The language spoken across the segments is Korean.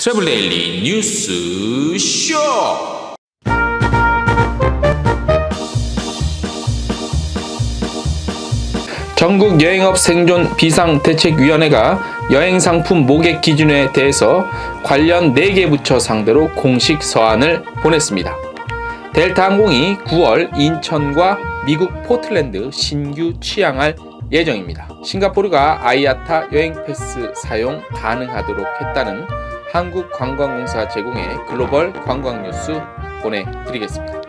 트래블 데일리 뉴스 쇼. 전국 여행업 생존 비상대책위원회가 여행상품 모객 기준에 대해서 관련 4개 부처 상대로 공식 서한을 보냈습니다. 델타항공이 9월 인천과 미국 포틀랜드 신규 취항할 예정입니다. 싱가포르가 아이아타 여행 패스 사용 가능하도록 했다는 한국관광공사 제공의 글로벌 관광 뉴스 보내드리겠습니다.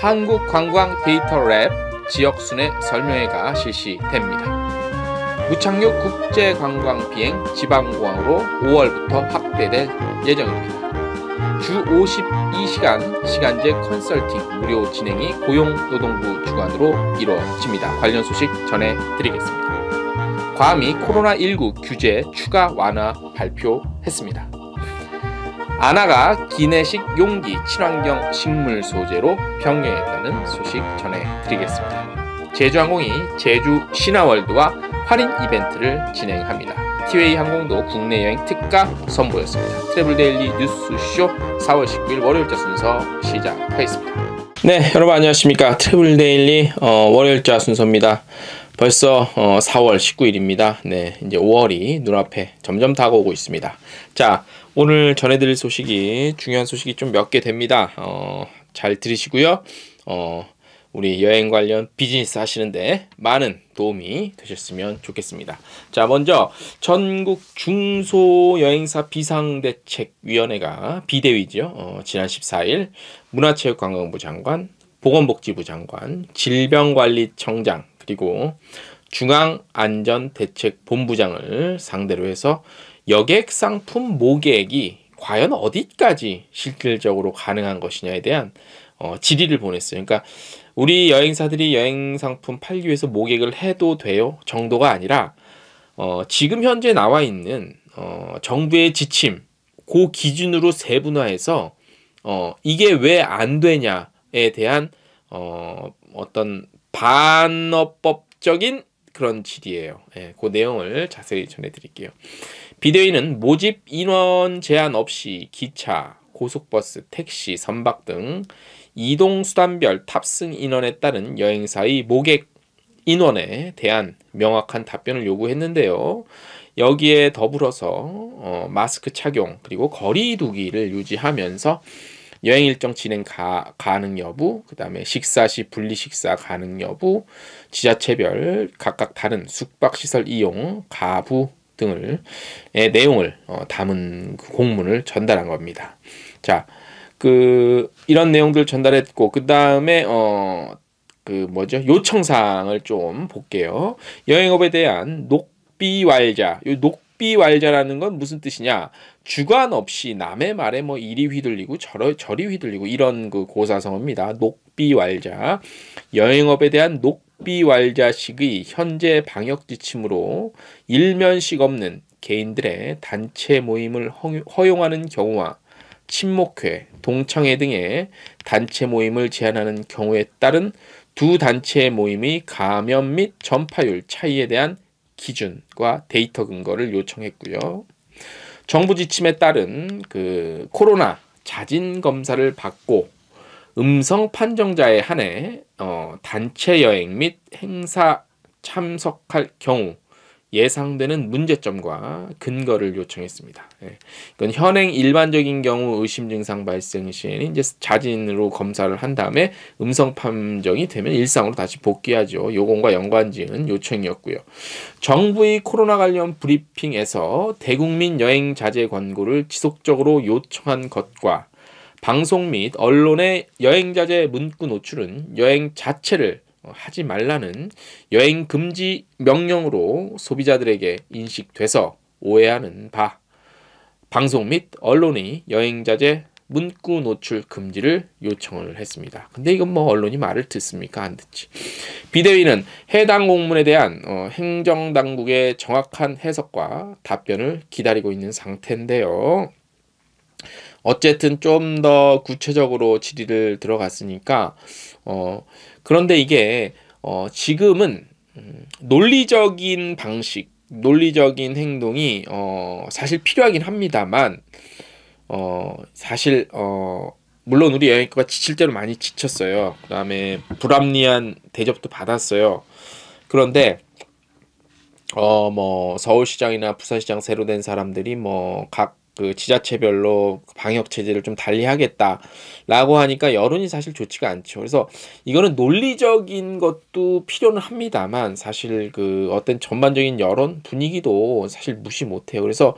한국관광데이터랩 지역순회 설명회가 실시됩니다. 무착륙 국제관광비행 지방공항으로 5월부터 확대될 예정입니다. 주 52시간 시간제 컨설팅 무료 진행이 고용노동부 주관으로 이루어집니다. 관련 소식 전해드리겠습니다. 괌이 코로나19 규제 추가 완화 발표했습니다. 아나가 기내식 용기 친환경 식물 소재로 변경했다는 소식 전해드리겠습니다. 제주항공이 제주 신화월드와 할인 이벤트를 진행합니다. 티웨이 항공도 국내 여행 특가 선보였습니다. 트래블 데일리 뉴스쇼 4월 19일 월요일자 순서 시작하겠습니다. 네, 여러분 안녕하십니까. 트래블 데일리 월요일자 순서입니다. 벌써 4월 19일입니다. 네, 이제 5월이 눈앞에 점점 다가오고 있습니다. 자, 오늘 전해드릴 소식이 중요한 소식이 좀 몇 개 됩니다. 잘 들으시고요. 우리 여행 관련 비즈니스 하시는데 많은 도움이 되셨으면 좋겠습니다. 자, 먼저 전국 중소여행사 비상대책위원회가 비대위죠. 지난 14일 문화체육관광부 장관, 보건복지부 장관, 질병관리청장 그리고 중앙안전대책본부장을 상대로 해서 여객 상품 모객이 과연 어디까지 실질적으로 가능한 것이냐에 대한 질의를 보냈어요. 그러니까 우리 여행사들이 여행 상품 팔기 위해서 모객을 해도 돼요 정도가 아니라 지금 현재 나와 있는 정부의 지침 그 기준으로 세분화해서 이게 왜 안 되냐에 대한 어떤 반어법적인 그런 질의예요. 예, 그 내용을 자세히 전해드릴게요. 비대위는 모집 인원 제한 없이 기차, 고속버스, 택시, 선박 등 이동수단별 탑승 인원에 따른 여행사의 모객 인원에 대한 명확한 답변을 요구했는데요. 여기에 더불어서 마스크 착용 그리고 거리 두기를 유지하면서 여행 일정 진행 가능 여부, 그 다음에 식사 시 분리 식사 가능 여부, 지자체별 각각 다른 숙박시설 이용, 가부 등의 내용을 담은 공문을 전달한 겁니다. 자, 이런 내용들 전달했고, 그 다음에 요청사항을 좀 볼게요. 여행업에 대한 녹비왈자, 요 녹비왈자라는 건 무슨 뜻이냐? 주관 없이 남의 말에 이리 휘둘리고 저리 휘둘리고 이런 고사성어입니다. 녹비왈자. 여행업에 대한 녹비왈자식의 현재 방역 지침으로 일면식 없는 개인들의 단체 모임을 허용하는 경우와 친목회, 동창회 등의 단체 모임을 제한하는 경우에 따른 두 단체 모임의 감염 및 전파율 차이에 대한 기준과 데이터 근거를 요청했고요. 정부 지침에 따른 코로나 자진 검사를 받고 음성 판정자에 한해 단체 여행 및 행사 참석할 경우 예상되는 문제점과 근거를 요청했습니다. 예. 이건 현행 일반적인 경우 의심 증상 발생 시에는 이제 자진으로 검사를 한 다음에 음성 판정이 되면 일상으로 다시 복귀하죠. 요건과 연관지은 요청이었고요. 정부의 코로나 관련 브리핑에서 대국민 여행 자제 권고를 지속적으로 요청한 것과 방송 및 언론의 여행 자제 문구 노출은 여행 자체를 하지 말라는 여행 금지 명령으로 소비자들에게 인식돼서 오해하는 바, 방송 및 언론이 여행 자제 문구 노출 금지를 요청을 했습니다. 근데 이건 언론이 말을 듣습니까? 안 듣지. 비대위는 해당 공문에 대한 행정당국의 정확한 해석과 답변을 기다리고 있는 상태인데요. 어쨌든 좀 더 구체적으로 질의를 들어갔으니까 그런데 이게 지금은 논리적인 방식, 논리적인 행동이 사실 필요하긴 합니다만 사실 물론 우리 여행객가 지칠 대로 많이 지쳤어요. 그다음에 불합리한 대접도 받았어요. 그런데 뭐 서울시장이나 부산시장 새로 된 사람들이 뭐 각 그 지자체별로 방역 체제를 좀 달리하겠다라고 하니까 여론이 사실 좋지가 않죠. 그래서 이거는 논리적인 것도 필요는 합니다만 사실 그 어떤 전반적인 여론 분위기도 사실 무시 못해요. 그래서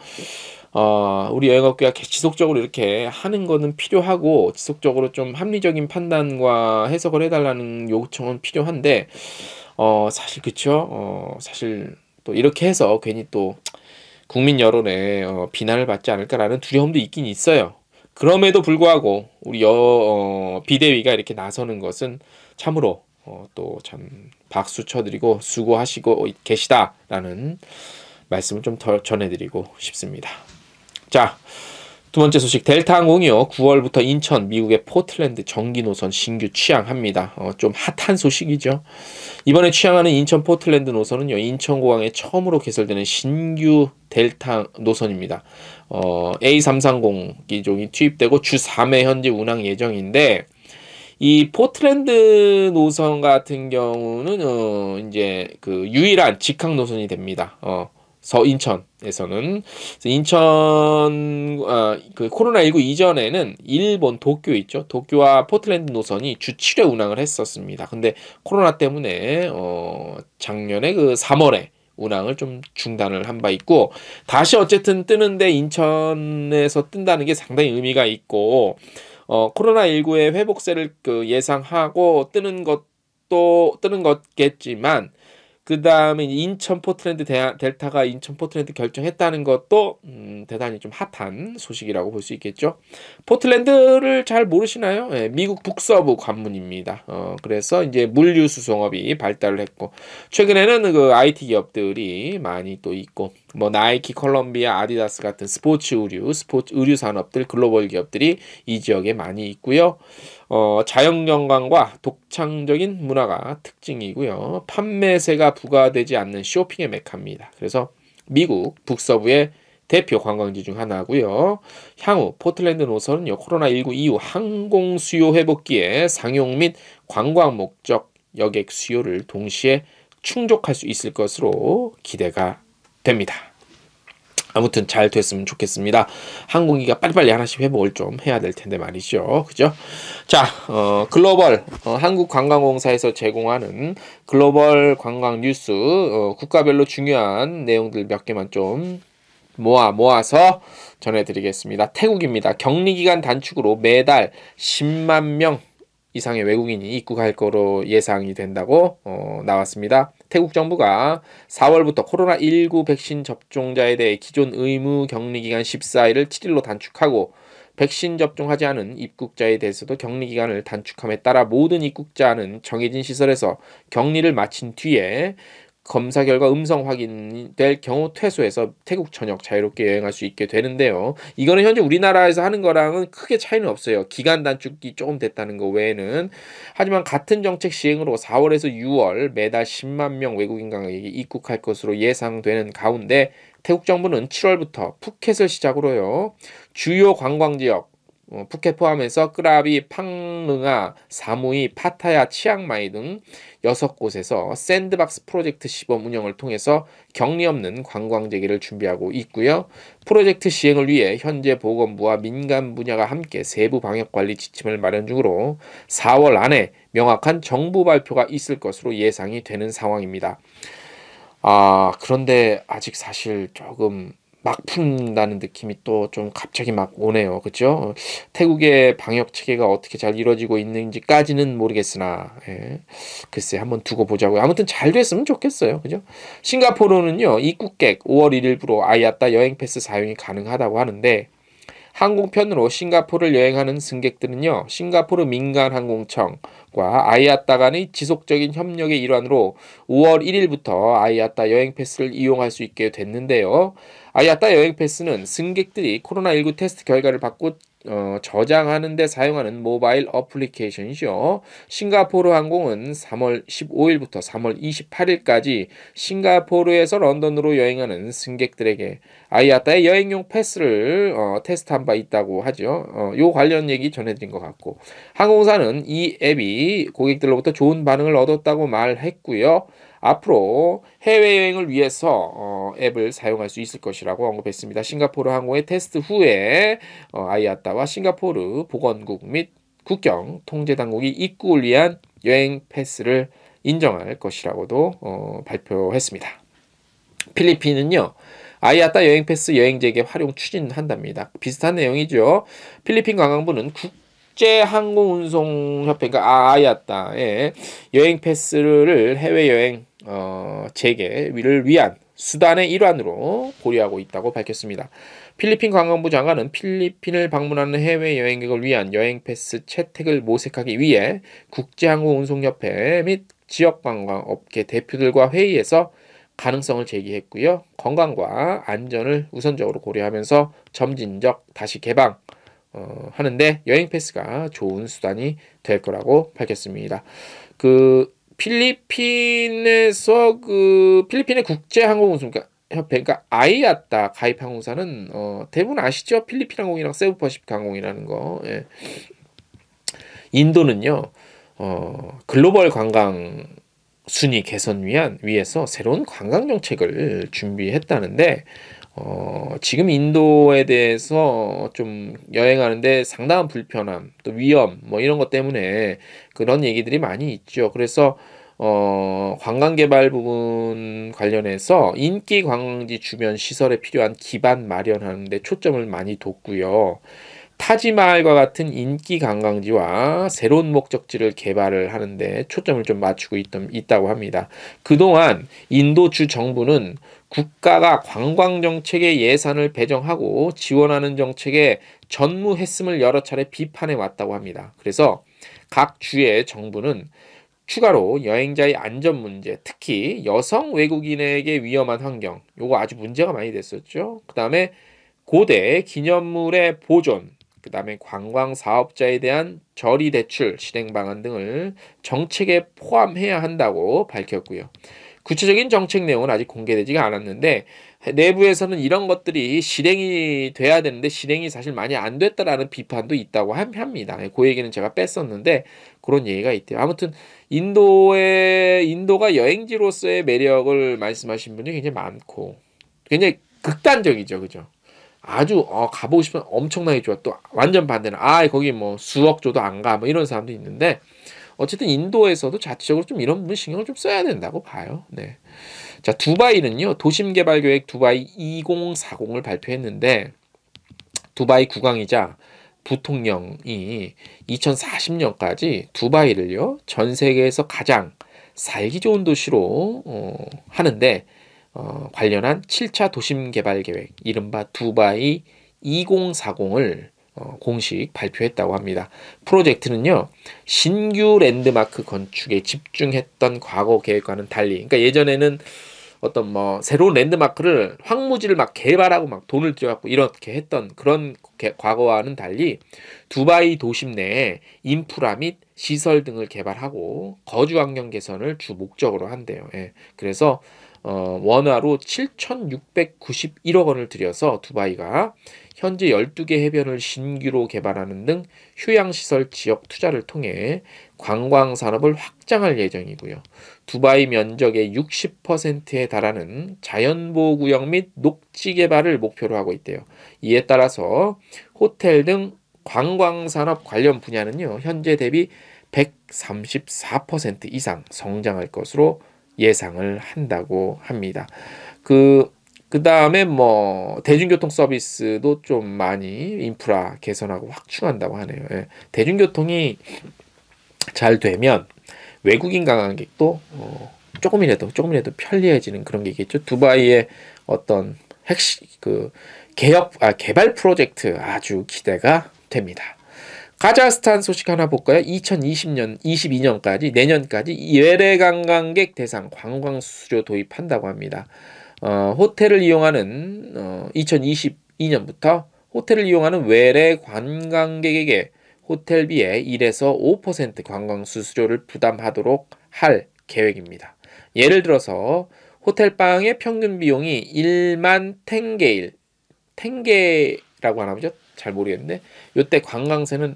우리 여행업계가 지속적으로 이렇게 하는 거는 필요하고 지속적으로 좀 합리적인 판단과 해석을 해달라는 요청은 필요한데 사실 그쵸? 사실 또 이렇게 해서 괜히 또 국민 여론에 비난을 받지 않을까라는 두려움도 있긴 있어요. 그럼에도 불구하고 우리 비대위가 이렇게 나서는 것은 참으로 또 참 박수 쳐드리고 수고하시고 계시다라는 말씀을 좀 더 전해드리고 싶습니다. 자, 두 번째 소식. 델타항공이요 9월부터 인천, 미국의 포틀랜드 정기 노선 신규 취항합니다. 좀 핫한 소식이죠. 이번에 취항하는 인천 포틀랜드 노선은요 인천공항에 처음으로 개설되는 신규 델타 노선입니다. A330 기종이 투입되고 주 3회 현재 운항 예정인데 이 포틀랜드 노선 같은 경우는 이제 그 유일한 직항 노선이 됩니다. 인천에서는 인천 그 코로나19 이전에는 일본 도쿄 있죠. 도쿄와 포틀랜드 노선이 주 7회 운항을 했었습니다. 근데 코로나 때문에 작년에 그 3월에 운항을 좀 중단을 한 바 있고 다시 어쨌든 뜨는데 인천에서 뜬다는 게 상당히 의미가 있고 코로나19의 회복세를 그 예상하고 뜨는 것겠지만 그 다음에 인천 포틀랜드 델타가 인천 포틀랜드 결정했다는 것도 대단히 좀 핫한 소식이라고 볼 수 있겠죠. 포틀랜드를 잘 모르시나요? 네, 미국 북서부 관문입니다. 그래서 이제 물류 수송업이 발달을 했고 최근에는 그 IT 기업들이 많이 또 있고 뭐 나이키, 콜롬비아, 아디다스 같은 스포츠 의류 산업들 글로벌 기업들이 이 지역에 많이 있고요. 자연경관과 독창적인 문화가 특징이고요. 판매세가 부과되지 않는 쇼핑의 메카입니다. 그래서 미국 북서부의 대표 관광지 중 하나고요. 향후 포틀랜드 노선은 코로나19 이후 항공 수요 회복기에 상용 및 관광 목적 여객 수요를 동시에 충족할 수 있을 것으로 기대가 됩니다. 아무튼 잘 됐으면 좋겠습니다. 항공기가 빨리빨리 하나씩 회복을 좀 해야 될 텐데 말이죠. 그죠? 자, 글로벌 한국관광공사에서 제공하는 글로벌 관광 뉴스 국가별로 중요한 내용들 몇 개만 좀 모아서 전해드리겠습니다. 태국입니다. 격리기간 단축으로 매달 10만 명 이상의 외국인이 입국할 거로 예상이 된다고 나왔습니다. 태국 정부가 4월부터 코로나19 백신 접종자에 대해 기존 의무 격리기간 14일을 7일로 단축하고 백신 접종하지 않은 입국자에 대해서도 격리기간을 단축함에 따라 모든 입국자는 정해진 시설에서 격리를 마친 뒤에 검사 결과 음성 확인될 경우 퇴소해서 태국 전역 자유롭게 여행할 수 있게 되는데요. 이거는 현재 우리나라에서 하는 거랑은 크게 차이는 없어요. 기간 단축이 조금 됐다는 거 외에는. 하지만 같은 정책 시행으로 4월에서 6월 매달 10만 명 외국인 관광객이 입국할 것으로 예상되는 가운데 태국 정부는 7월부터 푸켓을 시작으로요. 주요 관광지역 푸켓 포함해서 끄라비, 팡릉아, 사무이, 파타야, 치앙마이 등 6곳에서 샌드박스 프로젝트 시범 운영을 통해서 격리 없는 관광 재개를 준비하고 있고요. 프로젝트 시행을 위해 현재 보건부와 민간 분야가 함께 세부 방역 관리 지침을 마련 중으로 4월 안에 명확한 정부 발표가 있을 것으로 예상이 되는 상황입니다. 그런데 아직 사실 조금 막 푼다는 느낌이 또 좀 갑자기 막 오네요. 그죠? 태국의 방역 체계가 어떻게 잘 이루어지고 있는지까지는 모르겠으나, 글쎄 한번 두고 보자고요. 아무튼 잘 됐으면 좋겠어요. 그죠? 싱가포르는요, 입국객 5월 1일부로 아이아따 여행 패스 사용이 가능하다고 하는데, 항공편으로 싱가포르를 여행하는 승객들은요, 싱가포르 민간항공청과 아이아따 간의 지속적인 협력의 일환으로 5월 1일부터 아이아따 여행 패스를 이용할 수 있게 됐는데요. 아이아따 여행 패스는 승객들이 코로나19 테스트 결과를 받고 저장하는 데 사용하는 모바일 어플리케이션이죠. 싱가포르 항공은 3월 15일부터 3월 28일까지 싱가포르에서 런던으로 여행하는 승객들에게 아이아따의 여행용 패스를 테스트한 바 있다고 하죠. 요 관련 얘기 전해드린 것 같고, 항공사는 이 앱이 고객들로부터 좋은 반응을 얻었다고 말했고요. 앞으로 해외여행을 위해서 앱을 사용할 수 있을 것이라고 언급했습니다. 싱가포르 항공의 테스트 후에 아이아따와 싱가포르 보건국 및 국경 통제당국이 입국을 위한 여행 패스를 인정할 것이라고도 발표했습니다. 필리핀은요, 아이아따 여행 패스 여행객의 활용 추진한답니다. 비슷한 내용이죠. 필리핀 관광부는 국제항공운송협회, 그러니까 아이아따의 여행 패스를 해외여행 재개를 위한 수단의 일환으로 고려하고 있다고 밝혔습니다. 필리핀 관광부 장관은 필리핀을 방문하는 해외 여행객을 위한 여행 패스 채택을 모색하기 위해 국제항공운송협회 및 지역관광업계 대표들과 회의에서 가능성을 제기했고요. 건강과 안전을 우선적으로 고려하면서 점진적 다시 개방 하는데 여행 패스가 좋은 수단이 될 거라고 밝혔습니다. 필리핀에서 필리핀의 국제항공운송협회, 그러니까 아이아따 가입 항공사는 대부분 아시죠? 필리핀 항공이랑 세부퍼시픽 항공이라는 거. 예. 인도는요, 글로벌 관광 순위 개선 위해서 새로운 관광 정책을 준비했다는데, 지금 인도에 대해서 좀 여행하는데 상당한 불편함, 또 위험, 뭐 이런 것 때문에 그런 얘기들이 많이 있죠. 그래서 관광 개발 부분 관련해서 인기 관광지 주변 시설에 필요한 기반 마련하는 데 초점을 많이 뒀고요. 타지마할과 같은 인기 관광지와 새로운 목적지를 개발을 하는데 초점을 좀 맞추고 있다고 합니다. 그동안 인도 주 정부는 국가가 관광 정책에 예산을 배정하고 지원하는 정책에 전무했음을 여러 차례 비판해 왔다고 합니다. 그래서 각 주의 정부는 추가로 여행자의 안전 문제, 특히 여성 외국인에게 위험한 환경, 요거 아주 문제가 많이 됐었죠. 그 다음에 고대 기념물의 보존, 그 다음에 관광 사업자에 대한 저리 대출 실행 방안 등을 정책에 포함해야 한다고 밝혔고요. 구체적인 정책 내용은 아직 공개되지가 않았는데 내부에서는 이런 것들이 실행이 돼야 되는데 실행이 사실 많이 안 됐다라는 비판도 있다고 합니다. 그 얘기는 제가 뺐었는데 그런 얘기가 있대요. 아무튼 인도가 여행지로서의 매력을 말씀하신 분이 굉장히 많고 굉장히 극단적이죠, 그죠? 아주 가보고 싶으면 엄청나게 좋아. 또 완전 반대는 거기 뭐 수억 줘도 안 가, 뭐 이런 사람도 있는데 어쨌든 인도에서도 자체적으로 좀 이런 부분 신경을 좀 써야 된다고 봐요. 네. 자, 두바이는요, 도심개발계획 두바이 2040을 발표했는데 두바이 국왕이자 부통령이 2040년까지 두바이를요, 전 세계에서 가장 살기 좋은 도시로 하는데 관련한 7차 도심개발계획, 이른바 두바이 2040을 공식 발표했다고 합니다. 프로젝트는요, 신규 랜드마크 건축에 집중했던 과거 계획과는 달리, 그러니까 예전에는 어떤 뭐 새로운 랜드마크를 황무지를 막 개발하고 막 돈을 들여갖고 이렇게 했던 그런 과거와는 달리 두바이 도심 내에 인프라 및 시설 등을 개발하고 거주 환경 개선을 주 목적으로 한대요. 예. 그래서 원화로 7,691억 원을 들여서 두바이가 현재 12개 해변을 신규로 개발하는 등 휴양시설 지역 투자를 통해 관광산업을 확장할 예정이고요. 두바이 면적의 60%에 달하는 자연보호구역 및 녹지 개발을 목표로 하고 있대요. 이에 따라서 호텔 등 관광산업 관련 분야는요, 현재 대비 134% 이상 성장할 것으로 예상을 한다고 합니다. 그 다음에 뭐 대중교통 서비스도 좀 많이 인프라 개선하고 확충한다고 하네요. 예. 대중교통이 잘 되면 외국인 관광객도 조금이라도 편리해지는 그런 게 있겠죠. 두바이의 어떤 개발 프로젝트 아주 기대가 됩니다. 카자흐스탄 소식 하나 볼까요? 22년까지 내년까지 외래 관광객 대상 관광 수수료 도입한다고 합니다. 호텔을 이용하는 2022년부터 호텔을 이용하는 외래 관광객에게 호텔비의 1에서 5% 관광 수수료를 부담하도록 할 계획입니다. 예를 들어서 호텔방의 평균 비용이 1만 탱게일, 탱게라고 하나 보죠? 잘 모르겠는데 요때 관광세는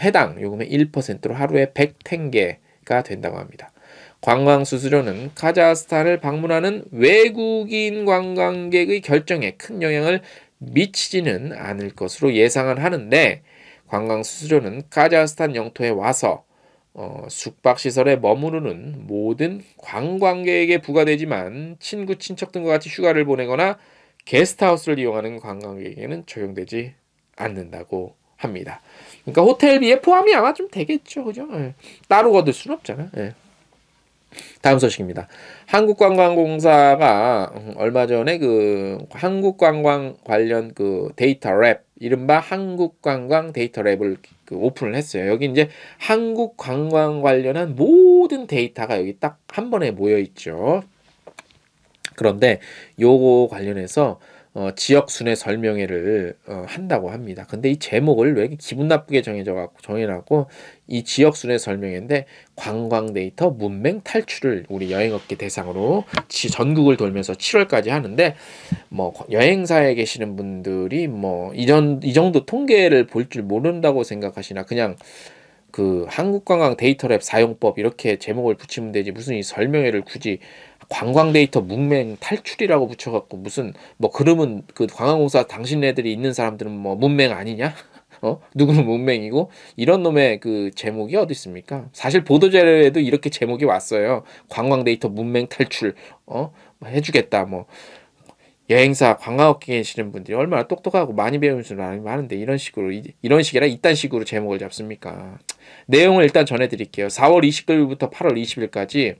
해당 요금의 1%로 하루에 100탱게가 된다고 합니다. 관광 수수료는 카자흐스탄을 방문하는 외국인 관광객의 결정에 큰 영향을 미치지는 않을 것으로 예상은 하는데 관광 수수료는 카자흐스탄 영토에 와서 숙박시설에 머무르는 모든 관광객에게 부과되지만 친구, 친척 등과 같이 휴가를 보내거나 게스트하우스를 이용하는 관광객에게는 적용되지 않는다고 합니다. 그러니까 호텔비에 포함이 아마 좀 되겠죠, 그죠? 예. 따로 거둘 수는 없잖아. 예. 다음 소식입니다. 한국관광공사가 얼마 전에 그 한국관광 관련 그 데이터 랩, 이른바 한국관광 데이터 랩을 그 오픈을 했어요. 여기 이제 한국관광 관련한 모든 데이터가 여기 딱 한 번에 모여 있죠. 그런데 요거 관련해서 지역 순회 설명회를 한다고 합니다. 근데 이 제목을 왜 이렇게 기분 나쁘게 정해놨고 이 지역 순회 설명회인데 관광 데이터 문맹 탈출을 우리 여행업계 대상으로 전국을 돌면서 7월까지 하는데 뭐 여행사에 계시는 분들이 뭐 이 정도 통계를 볼 줄 모른다고 생각하시나 그냥 그 한국관광 데이터랩 사용법 이렇게 제목을 붙이면 되지 무슨 이 설명회를 굳이 관광 데이터 문맹 탈출이라고 붙여갖고 무슨 뭐 그러면 그 관광공사 당신네들이 있는 사람들은 뭐 문맹 아니냐? 누구는 문맹이고 이런 놈의 그 제목이 어디 있습니까? 사실 보도자료에도 이렇게 제목이 왔어요. 관광 데이터 문맹 탈출 해주겠다 뭐. 여행사 관광업계에 계시는 분들이 얼마나 똑똑하고 많이 배우는 줄 많은데 이런 식이라 이딴 식으로 제목을 잡습니까? 내용을 일단 전해드릴게요. 4월 20일부터 8월 20일까지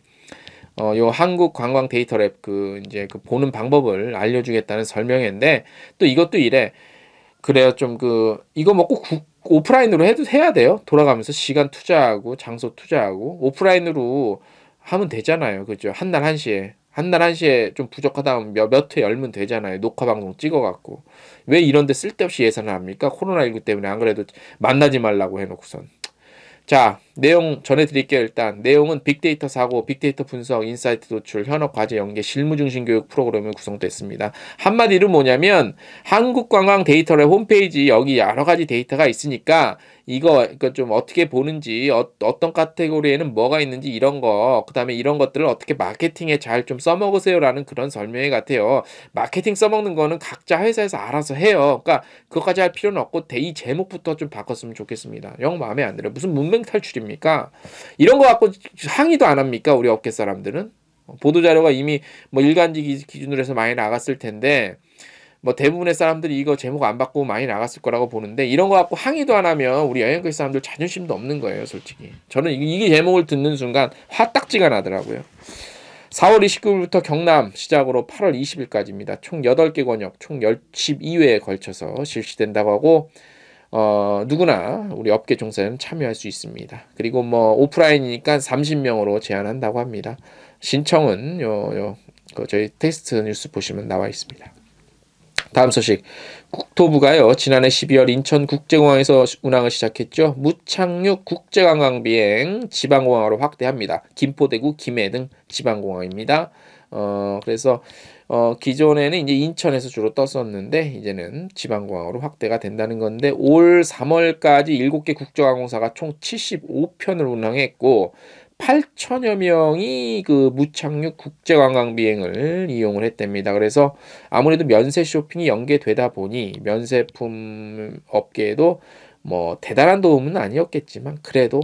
요 한국 관광 데이터 랩 그 이제 그 보는 방법을 알려주겠다는 설명회인데 또 이것도 이래. 그래요. 좀 그 이거 뭐 꼭 오프라인으로 해야 돼요. 돌아가면서 시간 투자하고 장소 투자하고 오프라인으로 하면 되잖아요. 그죠? 한날 1시에 좀 부족하다 하면 몇 회 열면 되잖아요. 녹화 방송 찍어갖고. 왜 이런데 쓸데없이 예산을 합니까? 코로나19 때문에 안 그래도 만나지 말라고 해놓고선. 자, 내용 전해드릴게요. 일단 내용은 빅데이터 사고, 빅데이터 분석, 인사이트 도출, 현업 과제 연계, 실무 중심 교육 프로그램이 구성됐습니다. 한마디로 뭐냐면 한국관광 데이터의 홈페이지 여기 여러 가지 데이터가 있으니까 이거 좀 어떻게 보는지 어떤 카테고리에는 뭐가 있는지 이런 거 그다음에 이런 것들을 어떻게 마케팅에 잘 좀 써먹으세요라는 그런 설명회 같아요. 마케팅 써먹는 거는 각자 회사에서 알아서 해요. 그러니까 그것까지 할 필요는 없고 이 제목부터 좀 바꿨으면 좋겠습니다. 영 마음에 안 들어요. 무슨 문맹 탈출입니까? 이런 거 갖고 항의도 안 합니까? 우리 업계 사람들은 보도자료가 이미 뭐 일간지 기준으로 해서 많이 나갔을 텐데 뭐 대부분의 사람들이 이거 제목 안 받고 많이 나갔을 거라고 보는데 이런 거 갖고 항의도 안 하면 우리 여행객 사람들 자존심도 없는 거예요, 솔직히. 저는 이게 제목을 듣는 순간 화딱지가 나더라고요. 4월 29일부터 경남 시작으로 8월 20일까지입니다. 총 8개 권역, 총 12회에 걸쳐서 실시된다고 하고 누구나 우리 업계 종사는 참여할 수 있습니다. 그리고 뭐 오프라인이니까 30명으로 제한한다고 합니다. 신청은 저희 텍스트 뉴스 보시면 나와 있습니다. 다음 소식. 국토부가요. 지난해 12월 인천국제공항에서 운항을 시작했죠. 무착륙 국제관광 비행 지방공항으로 확대합니다. 김포, 대구, 김해 등 지방공항입니다. 그래서 기존에는 이제 인천에서 주로 떴었는데 이제는 지방공항으로 확대가 된다는 건데 올 3월까지 7개 국제항공사가 총 75편을 운항했고 8천여 명이 그 무착륙 국제관광 비행을 이용을 했답니다. 그래서 아무래도 면세 쇼핑이 연계되다 보니 면세품 업계에도 뭐 대단한 도움은 아니었겠지만 그래도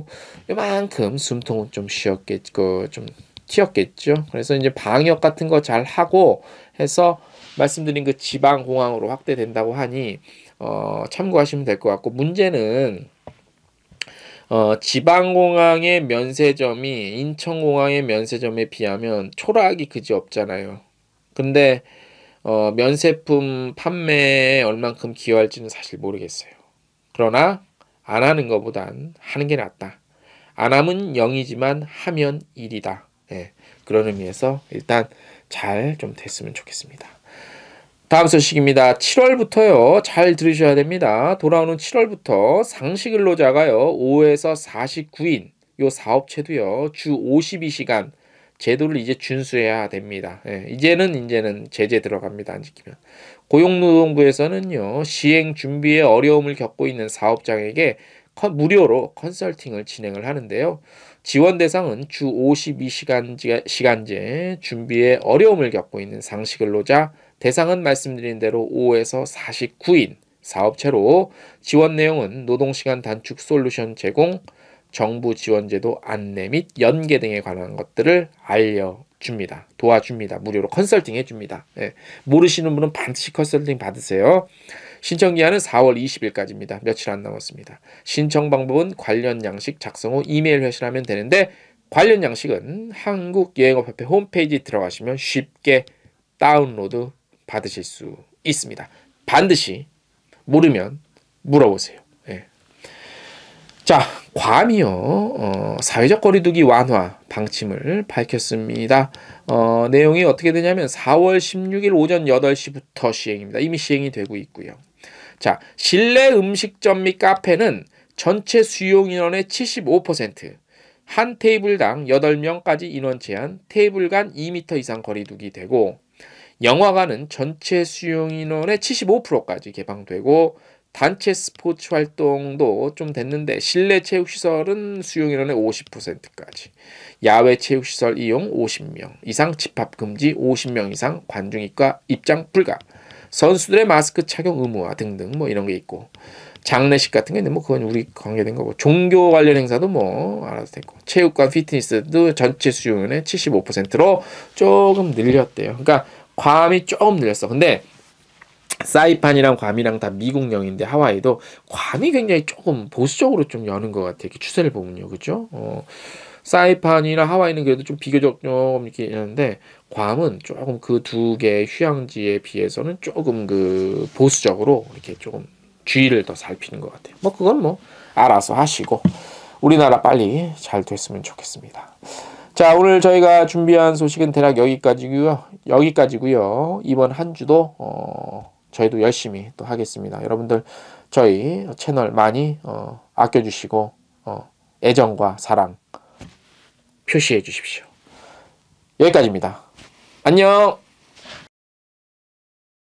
이만큼 숨통은 좀 좀 튀었겠죠. 그래서 이제 방역 같은 거 잘 하고 해서 말씀드린 그 지방 공항으로 확대된다고 하니 참고하시면 될 것 같고 문제는 지방공항의 면세점이 인천공항의 면세점에 비하면 초라하기 그지 없잖아요. 근데 면세품 판매에 얼만큼 기여할지는 사실 모르겠어요. 그러나 안 하는 것보단 하는 게 낫다. 안 하면 0이지만 하면 1이다. 예, 그런 의미에서 일단 잘 좀 됐으면 좋겠습니다. 다음 소식입니다. 7월부터요. 잘 들으셔야 됩니다. 돌아오는 7월부터 상시근로자가요. 5에서 49인 요 사업체도요. 주 52시간 제도를 이제 준수해야 됩니다. 예, 이제는 제재 들어갑니다. 안 지키면. 고용노동부에서는요. 시행 준비에 어려움을 겪고 있는 사업장에게 무료로 컨설팅을 진행을 하는데요. 지원 대상은 주 52시간제 준비에 어려움을 겪고 있는 상시근로자, 대상은 말씀드린 대로 5에서 49인 사업체로, 지원 내용은 노동시간 단축 솔루션 제공, 정부 지원제도 안내 및 연계 등에 관한 것들을 알려줍니다. 도와줍니다. 무료로 컨설팅 해줍니다. 예. 모르시는 분은 반드시 컨설팅 받으세요. 신청 기한은 4월 20일까지입니다. 며칠 안 남았습니다. 신청 방법은 관련 양식 작성 후 이메일 회신하면 되는데, 관련 양식은 한국여행업협회 홈페이지 들어가시면 쉽게 다운로드 받으실 수 있습니다. 반드시 모르면 물어보세요. 예. 자, 괌이요. 사회적 거리두기 완화 방침을 밝혔습니다. 내용이 어떻게 되냐면 4월 16일 오전 8시부터 시행입니다. 이미 시행이 되고 있고요. 자, 실내 음식점 및 카페는 전체 수용 인원의 75%, 한 테이블당 8명까지 인원 제한, 테이블 간 2m 이상 거리두기 되고, 영화관은 전체 수용 인원의 75%까지 개방되고, 단체 스포츠 활동도 좀 됐는데 실내 체육시설은 수용 인원의 50%까지, 야외 체육시설 이용 50명 이상 집합 금지, 50명 이상 관중입과 입장 불가, 선수들의 마스크 착용 의무화 등등 뭐 이런 게 있고, 장례식 같은 게 뭐 그건 우리 관계된 거고, 종교 관련 행사도 뭐 알아서 됐고, 체육관 피트니스도 전체 수용인의 75%로 조금 늘렸대요. 그러니까 괌이 조금 늘렸어. 근데 사이판이랑 괌이랑 다 미국령인데, 하와이도 괌이 굉장히 조금 보수적으로 좀 여는 것 같아요. 이렇게 추세를 보면요, 그죠? 사이판이나 하와이는 그래도 좀 비교적 좀 이렇게 있는데, 괌은 조금 그 두 개의 휴양지에 비해서는 조금 그 보수적으로 이렇게 조금 주의를 더 살피는 것 같아요. 뭐 그건 뭐 알아서 하시고 우리나라 빨리 잘 됐으면 좋겠습니다. 자, 오늘 저희가 준비한 소식은 대략 여기까지고요. 이번 한 주도 저희도 열심히 또 하겠습니다. 여러분들 저희 채널 많이 아껴주시고 애정과 사랑 표시해 주십시오. 여기까지입니다. 안녕.